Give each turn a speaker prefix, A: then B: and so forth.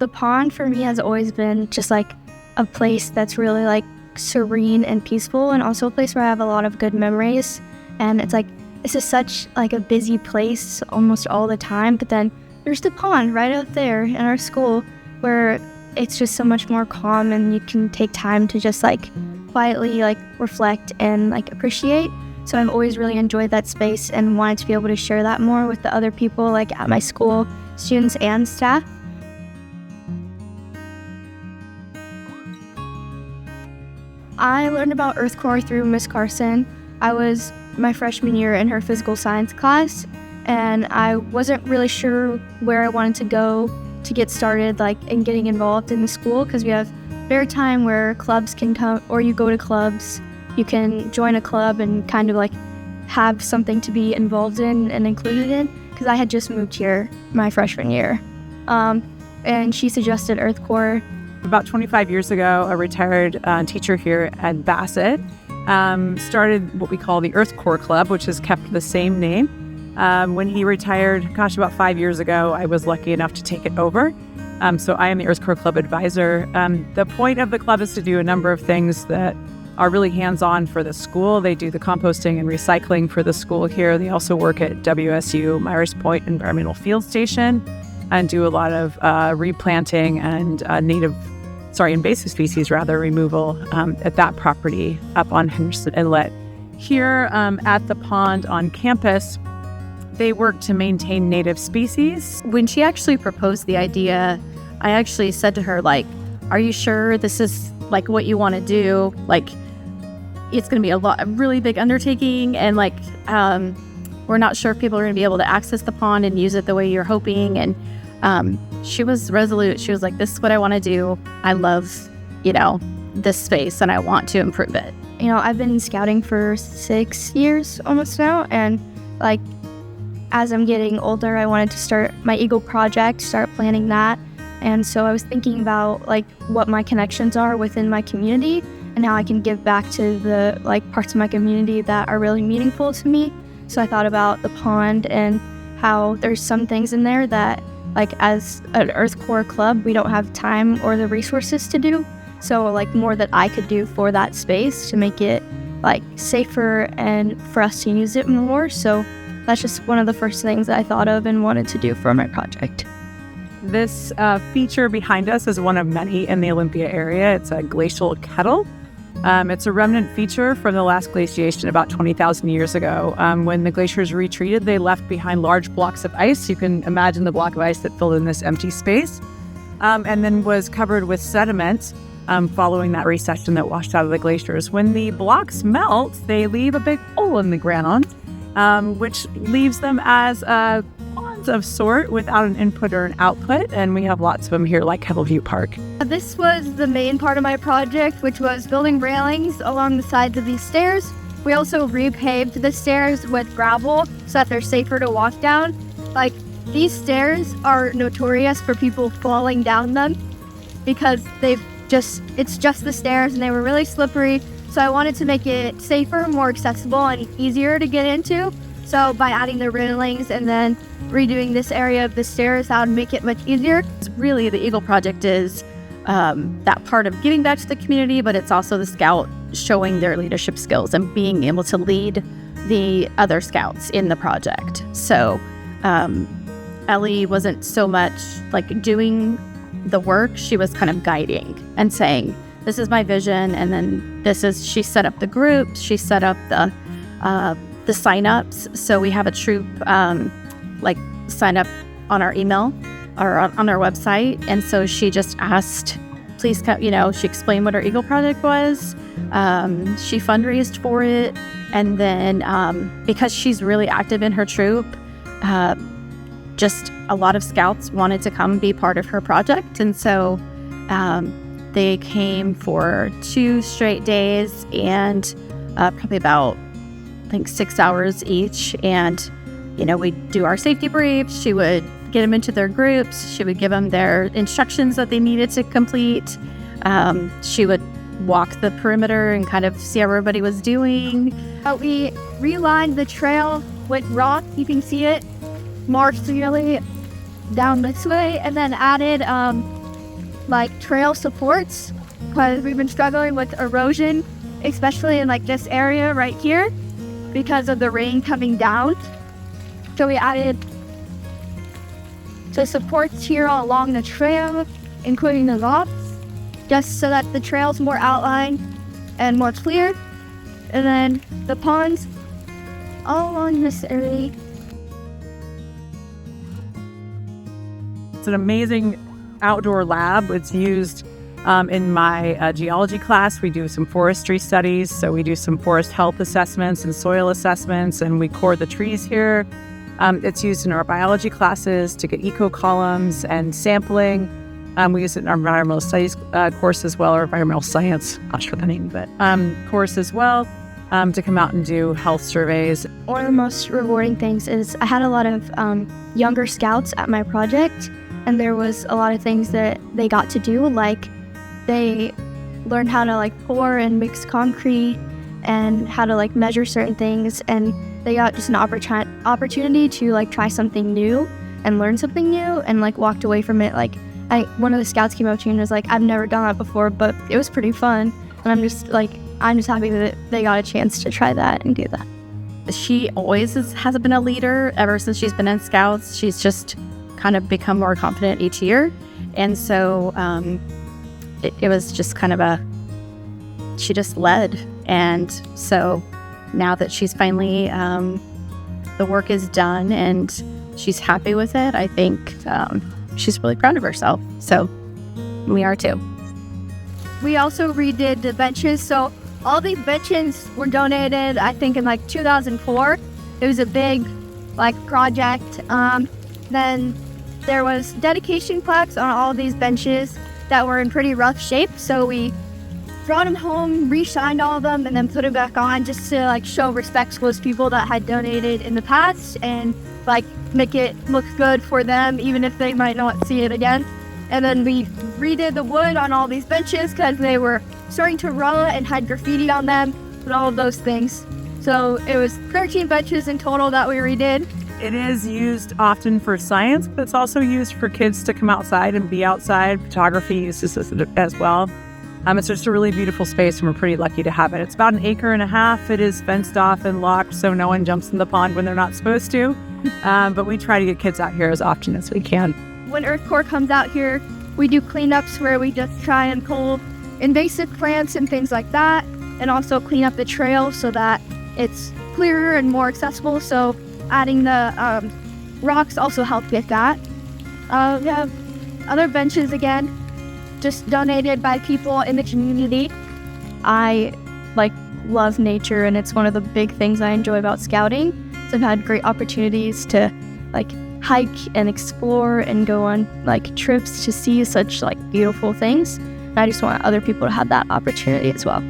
A: The pond for me has always been just like a place that's really like serene and peaceful, and also a place where I have a lot of good memories. And it's like, this is such like a busy place almost all the time, but then there's the pond right out there in our school where it's just so much more calm, and you can take time to just like quietly like reflect and like appreciate. So I've always really enjoyed that space and wanted to be able to share that more with the other people like at my school, students and staff. I learned about EarthCorps through Miss Carson. I was my freshman year in her physical science class, and I wasn't really sure where I wanted to go to get started like in getting involved in the school, because we have fair time where clubs can come, or you go to clubs, you can join a club and kind of like have something to be involved in and included in, because I had just moved here my freshman year. And she suggested EarthCorps.
B: About 25 years ago, a retired teacher here at Bassett started what we call the EarthCorps Club, which has kept the same name. When he retired, about 5 years ago, I was lucky enough to take it over. So I am the EarthCorps Club advisor. The point of the club is to do a number of things that are really hands-on for the school. They do the composting and recycling for the school here. They also work at WSU Myers Point Environmental Field Station and do a lot of replanting and invasive species removal at that property up on Henderson Inlet. Here at the pond on campus, they work to maintain native species.
C: When she actually proposed the idea, I actually said to her, like, are you sure this is like what you want to do? Like, it's going to be a really big undertaking, and like, we're not sure if people are going to be able to access the pond and use it the way you're hoping. And she was resolute. She was like, this is what I want to do. I love, this space, and I want to improve it.
A: I've been scouting for 6 years almost now, and like, as I'm getting older, I wanted to start my Eagle project, start planning that. And so I was thinking about like what my connections are within my community and how I can give back to the like parts of my community that are really meaningful to me. So I thought about the pond and how there's some things in there that like as an EarthCorps club, we don't have time or the resources to do. So like more that I could do for that space to make it like safer and for us to use it more. So that's just one of the first things that I thought of and wanted to do for my project.
B: This feature behind us is one of many in the Olympia area. It's a glacial kettle. It's a remnant feature from the last glaciation about 20,000 years ago. When the glaciers retreated, they left behind large blocks of ice. You can imagine the block of ice that filled in this empty space, and then was covered with sediment following that recession that washed out of the glaciers. When the blocks melt, they leave a big hole in the ground, which leaves them as ponds of sort without an input or an output, and we have lots of them here like Kettleview Park.
A: This was the main part of my project, which was building railings along the sides of these stairs. We also repaved the stairs with gravel so that they're safer to walk down. Like, these stairs are notorious for people falling down them because it's just the stairs and they were really slippery. So I wanted to make it safer, more accessible, and easier to get into. So by adding the railings and then redoing this area of the stairs, that would make it much easier.
C: Really, the Eagle Project is that part of giving back to the community, but it's also the scout showing their leadership skills and being able to lead the other scouts in the project. So Ellie wasn't so much like doing the work, she was kind of guiding and saying, this is my vision, and then she set up the groups, she set up the sign-ups. So we have a troop sign up on our email or on our website, and so she just asked, please come, she explained what our Eagle Project was. She fundraised for it, and then because she's really active in her troop, just a lot of scouts wanted to come be part of her project, and so they came for 2 straight days and probably about, I think, 6 hours each. And, we'd do our safety briefs. She would get them into their groups. She would give them their instructions that they needed to complete. She would walk the perimeter and kind of see how everybody was doing.
A: We relined the trail with rock. You can see it marched nearly down this way, and then added like trail supports because we've been struggling with erosion, especially in like this area right here because of the rain coming down. So we added the supports here all along the trail, including the rocks, just so that the trail's more outlined and more clear. And then the ponds all along this area.
B: It's an amazing outdoor lab. It's used in my geology class. We do some forestry studies, so we do some forest health assessments and soil assessments, and we core the trees here. It's used in our biology classes to get eco columns and sampling. We use it in our environmental studies course as well, or environmental science, not sure the name, but course as well, to come out and do health surveys.
A: One of the most rewarding things is I had a lot of younger scouts at my project, and there was a lot of things that they got to do, like they learned how to like pour and mix concrete and how to like measure certain things, and they got just an opportunity to like try something new and learn something new, and like walked away from it like one of the scouts came up to me and was like, I've never done that before, but it was pretty fun. And I'm just happy that they got a chance to try that and do that.
C: She always has been a leader ever since she's been in Scouts. She's just kind of become more confident each year. And so it was just kind of she just led. And so now that she's finally, the work is done and she's happy with it, I think she's really proud of herself. So we are too.
A: We also redid the benches. So all these benches were donated, I think, in like 2004. It was a big like project. Then there was dedication plaques on all these benches that were in pretty rough shape. So we brought them home, re-shined all of them, and then put it back on just to like show respect to those people that had donated in the past and like make it look good for them, even if they might not see it again. And then we redid the wood on all these benches because they were starting to rot and had graffiti on them and all of those things. So it was 13 benches in total that we redid.
B: It is used often for science, but it's also used for kids to come outside and be outside. Photography uses this as well. It's just a really beautiful space, and we're pretty lucky to have it. It's about 1.5 acres. It is fenced off and locked, so no one jumps in the pond when they're not supposed to. But we try to get kids out here as often as we can.
A: When EarthCorps comes out here, we do cleanups where we just try and pull invasive plants and things like that, and also clean up the trail so that it's clearer and more accessible. So adding the rocks also helped with that. We have other benches again, just donated by people in the community. I love nature, and it's one of the big things I enjoy about scouting. So I've had great opportunities to hike and explore and go on trips to see such beautiful things. And I just want other people to have that opportunity as well.